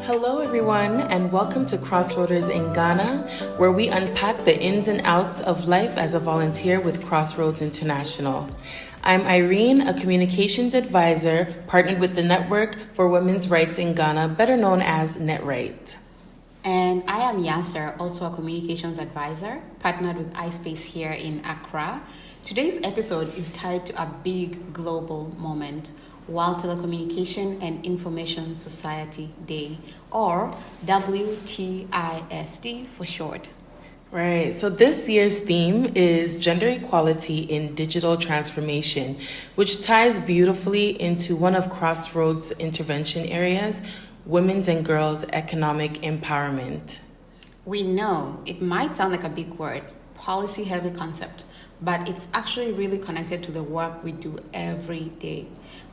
Hello, everyone, and welcome to Crossroaders in Ghana, where we unpack the ins and outs of life as a volunteer with Crossroads International. I'm Irene, a communications advisor partnered with the Network for Women's Rights in Ghana, better known as NetRight. And I am Yasser, also a communications advisor, partnered with iSpace here in Accra. Today's episode is tied to a big global moment, World Telecommunication and Information Society Day, or WTISD for short. Right, so this year's theme is gender equality in digital transformation, which ties beautifully into one of Crossroads' intervention areas, women's and girls' economic empowerment. We know it might sound like a big word, policy-heavy concept, but it's actually really connected to the work we do every day.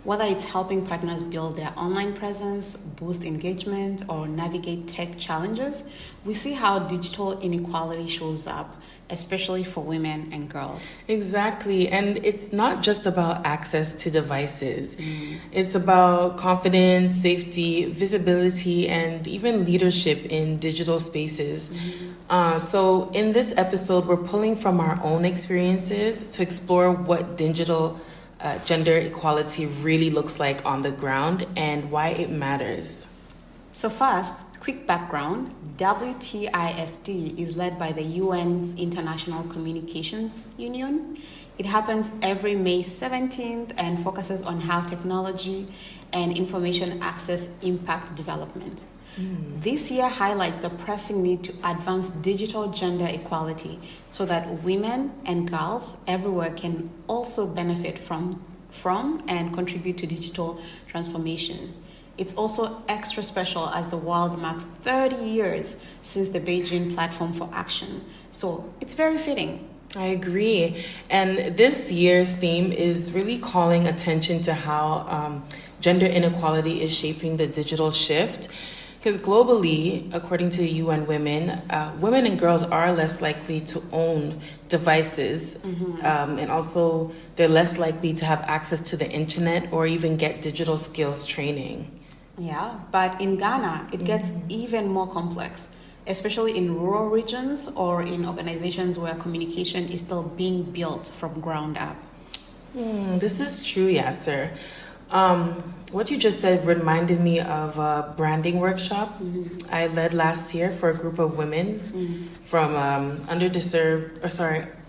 Whether it's helping partners build their online presence, boost engagement, or navigate tech challenges, we see how digital inequality shows up, especially for women and girls. Exactly, and it's not just about access to devices. It's about confidence, safety, visibility, and even leadership in digital spaces. So in this episode, we're pulling from our own experiences to explore what digital gender equality really looks like on the ground and why it matters. So first, quick background. WTISD is led by the UN's International Communications Union. It happens every May 17th and focuses on how technology and information access impact development. This year highlights the pressing need to advance digital gender equality so that women and girls everywhere can also benefit from and contribute to digital transformation. It's also extra special as the world marks 30 years since the Beijing Platform for Action. So it's very fitting. I agree. And this year's theme is really calling attention to how gender inequality is shaping the digital shift. Because globally, according to UN Women, women and girls are less likely to own devices, and also they're less likely to have access to the internet or even get digital skills training. Yeah, but in Ghana, it gets even more complex, especially in rural regions or in organizations where communication is still being built from ground up. This is true, Yasser. What you just said reminded me of a branding workshop I led last year for a group of women from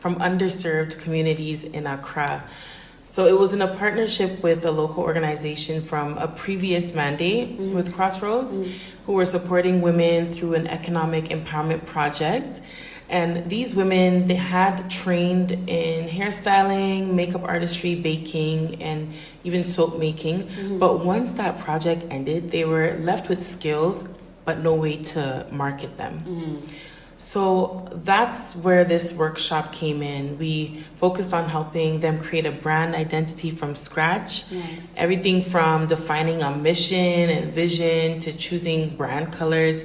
underserved communities in Accra. So it was in a partnership with a local organization from a previous mandate with Crossroads, who were supporting women through an economic empowerment project. And these women, they had trained in hairstyling, makeup artistry, baking, and even soap making. But once that project ended, they were left with skills, but no way to market them. So that's where this workshop came in. We focused on helping them create a brand identity from scratch. Nice. Everything from defining a mission and vision to choosing brand colors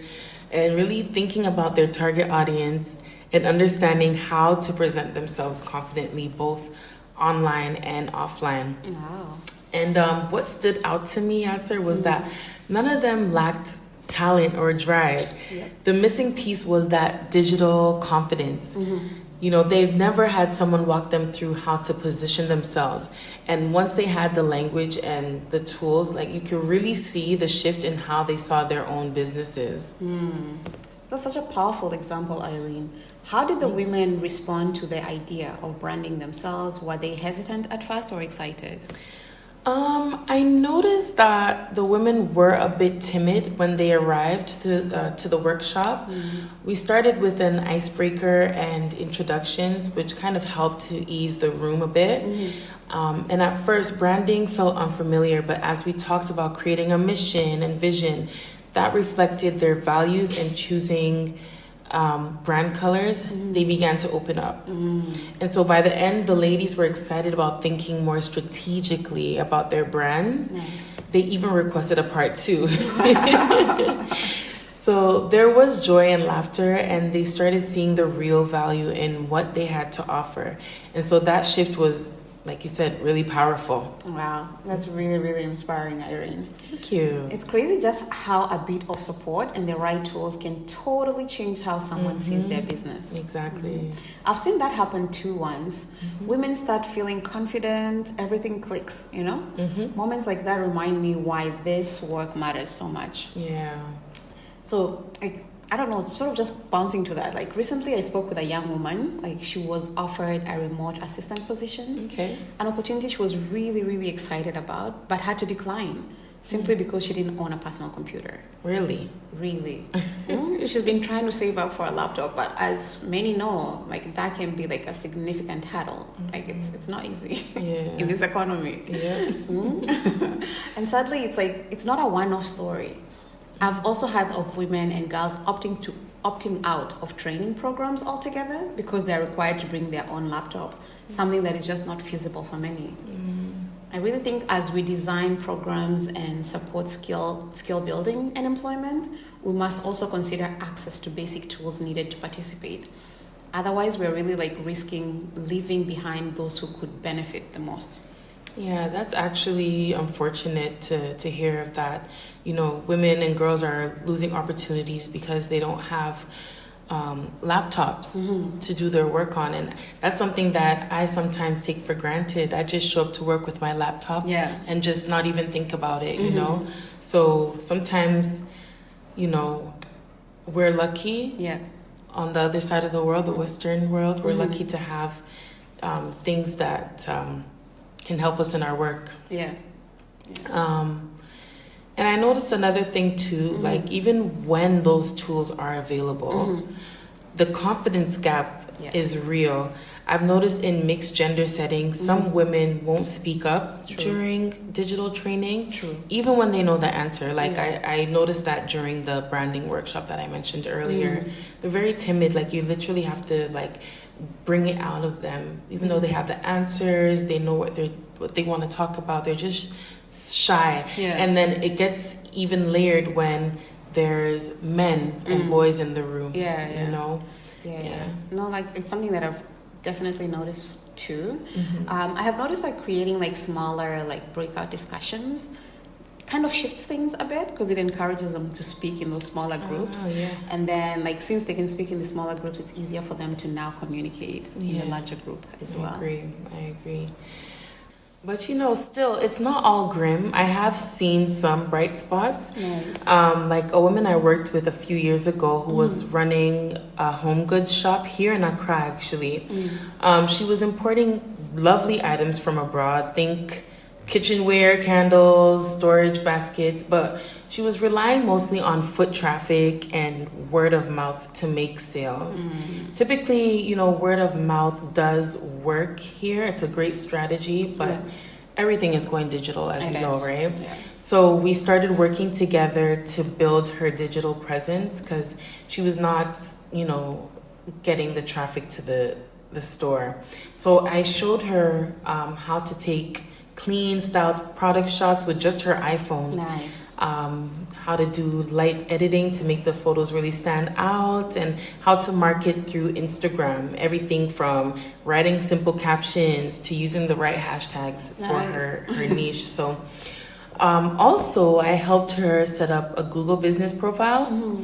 and really thinking about their target audience and understanding how to present themselves confidently, both online and offline. Wow. And what stood out to me, Yasser, was that none of them lacked talent or drive. The missing piece was that digital confidence. You know, they've never had someone walk them through how to position themselves. And once they had the language and the tools, like you could really see the shift in how they saw their own businesses. That's such a powerful example, Irene. How did the women respond to the idea of branding themselves? Were they hesitant at first or excited? I noticed that the women were a bit timid when they arrived to the workshop. We started with an icebreaker and introductions, which kind of helped to ease the room a bit. And at first, branding felt unfamiliar, but as we talked about creating a mission and vision, that reflected their values and choosing brand colors, they began to open up. And so by the end, the ladies were excited about thinking more strategically about their brands. Nice. They even requested a part 2. So there was joy and laughter, and they started seeing the real value in what they had to offer. And so that shift was like you said, really powerful. Wow, that's really, really inspiring, Irene. Thank you. It's crazy just how a bit of support and the right tools can totally change how someone sees their business. Exactly. I've seen that happen too once. Women start feeling confident, everything clicks, you know? Moments like that remind me why this work matters so much. Yeah. So, I don't know, sort of just bouncing to that. Like recently I spoke with a young woman, like she was offered a remote assistant position. Okay. An opportunity she was really, really excited about, but had to decline simply because she didn't own a personal computer. Really? Really. She's been trying to save up for a laptop, but as many know, like that can be like a significant hurdle. Like it's not easy in this economy. Yeah. And sadly, it's not a one-off story. I've also heard of women and girls opting out of training programs altogether because they're required to bring their own laptop, something that is just not feasible for many. I really think as we design programs and support skill building and employment, we must also consider access to basic tools needed to participate. Otherwise, we're really like risking leaving behind those who could benefit the most. Yeah, that's actually unfortunate to hear of that. You know, women and girls are losing opportunities because they don't have laptops to do their work on. And that's something that I sometimes take for granted. I just show up to work with my laptop and just not even think about it, you know? So sometimes, you know, we're lucky on the other side of the world, the Western world, we're lucky to have things that can help us in our work. And I noticed another thing too, like even when those tools are available, the confidence gap is real. I've noticed in mixed gender settings, some women won't speak up during digital training, even when they know the answer. Like I noticed that during the branding workshop that I mentioned earlier. They're very timid. Like you literally have to like bring it out of them, even though they have the answers, they know what they want to talk about. They're just shy. And then it gets even layered when there's men and boys in the room. You know? No, like it's something that I've definitely noticed too. I have noticed that creating like smaller like breakout discussions kind of shifts things a bit because it encourages them to speak in those smaller groups. And then like since they can speak in the smaller groups, it's easier for them to now communicate in a larger group as well. I agree. But you know, still, it's not all grim. I have seen some bright spots. Like a woman I worked with a few years ago who was running a home goods shop here in Accra, actually. She was importing lovely items from abroad. Think kitchenware, candles, storage baskets, but she was relying mostly on foot traffic and word of mouth to make sales. Typically, you know, word of mouth does work here. It's a great strategy, but everything is going digital, as you know, right? So we started working together to build her digital presence because she was not, you know, getting the traffic to the store. So I showed her how to take clean styled product shots with just her iPhone. How to do light editing to make the photos really stand out, and how to market through Instagram. Everything from writing simple captions to using the right hashtags for her niche. So also I helped her set up a Google business profile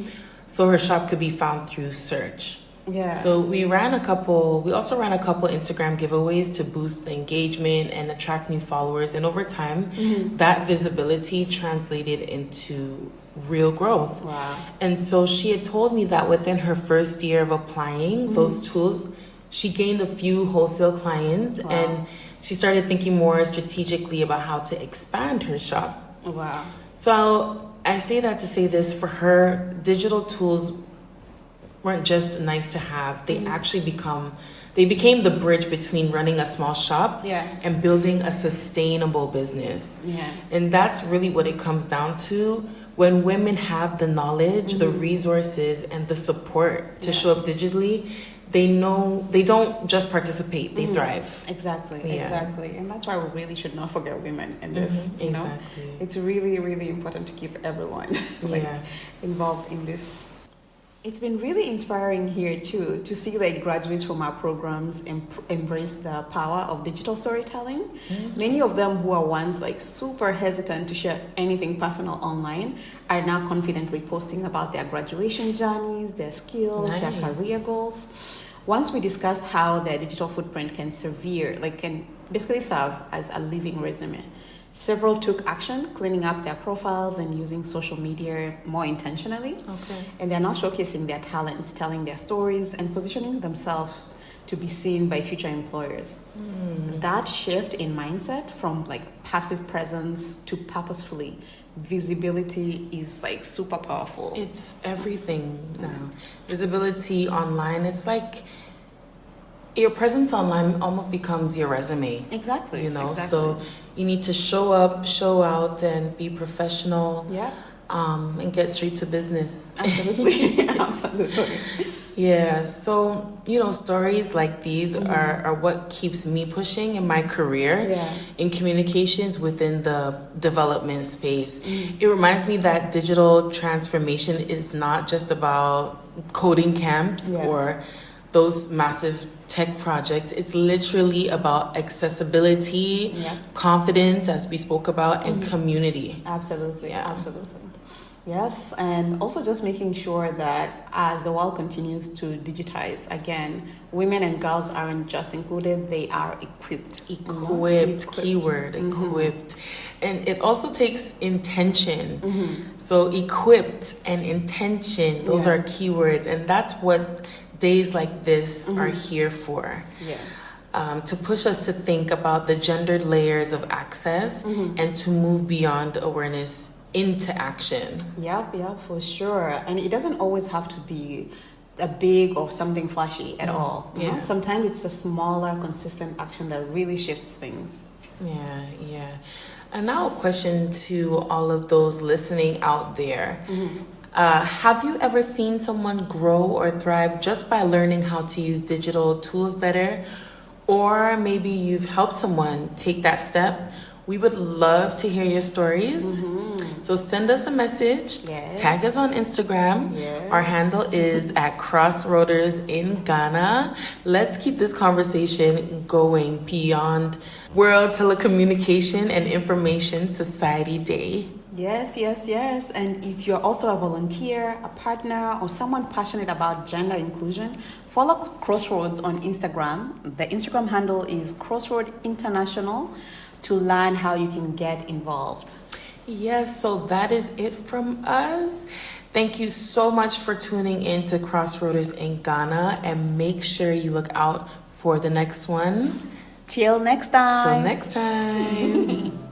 so her shop could be found through search. So we also ran a couple Instagram giveaways to boost the engagement and attract new followers. And over time, that visibility translated into real growth. And so she had told me that within her first year of applying those tools, she gained a few wholesale clients and she started thinking more strategically about how to expand her shop. So I say that to say this, for her, digital tools weren't just nice to have. They actually became the bridge between running a small shop and building a sustainable business. And that's really what it comes down to. When women have the knowledge, the resources, and the support to show up digitally, they know they don't just participate, they thrive. Exactly. And that's why we really should not forget women in this. You know? It's really, really important to keep everyone involved in this It's been really inspiring here too to see like graduates from our programs embrace the power of digital storytelling. Many of them who are once like super hesitant to share anything personal online are now confidently posting about their graduation journeys, their skills, their career goals. Once we discussed how their digital footprint can basically serve as a living resume. Several took action, cleaning up their profiles and using social media more intentionally. Okay. And they're now showcasing their talents, telling their stories, and positioning themselves to be seen by future employers. That shift in mindset from like passive presence to purposefully visibility is like super powerful. It's everything now. Visibility online, it's like your presence online almost becomes your resume. Exactly. You know, exactly. so you need to show up, show out, and be professional. Yeah. And get straight to business. Absolutely. Absolutely. Yeah. So, you know, stories like these are what keeps me pushing in my career in communications within the development space. It reminds me that digital transformation is not just about coding camps or those massive tech projects. It's literally about accessibility, confidence, as we spoke about, and community. Absolutely. Absolutely. Yes, and also just making sure that as the world continues to digitize, again, women and girls aren't just included, they are equipped. Keyword, equipped. And it also takes intention. So equipped and intention, those are keywords. And that's what days like this are here for. To push us to think about the gendered layers of access and to move beyond awareness into action. Yep, for sure. And it doesn't always have to be a big or something flashy at all. You know? Sometimes it's the smaller, consistent action that really shifts things. Yeah. And now a question to all of those listening out there. Have you ever seen someone grow or thrive just by learning how to use digital tools better? Or maybe you've helped someone take that step? We would love to hear your stories. So send us a message. Tag us on Instagram. Our handle is at Crossroaders in Ghana. Let's keep this conversation going beyond World Telecommunication and Information Society Day. Yes. And if you're also a volunteer, a partner, or someone passionate about gender inclusion, follow Crossroads on Instagram. The Instagram handle is Crossroad International to learn how you can get involved. Yes, so that is it from us. Thank you so much for tuning in to Crossroaders in Ghana, and make sure you look out for the next one. Till next time. Till next time.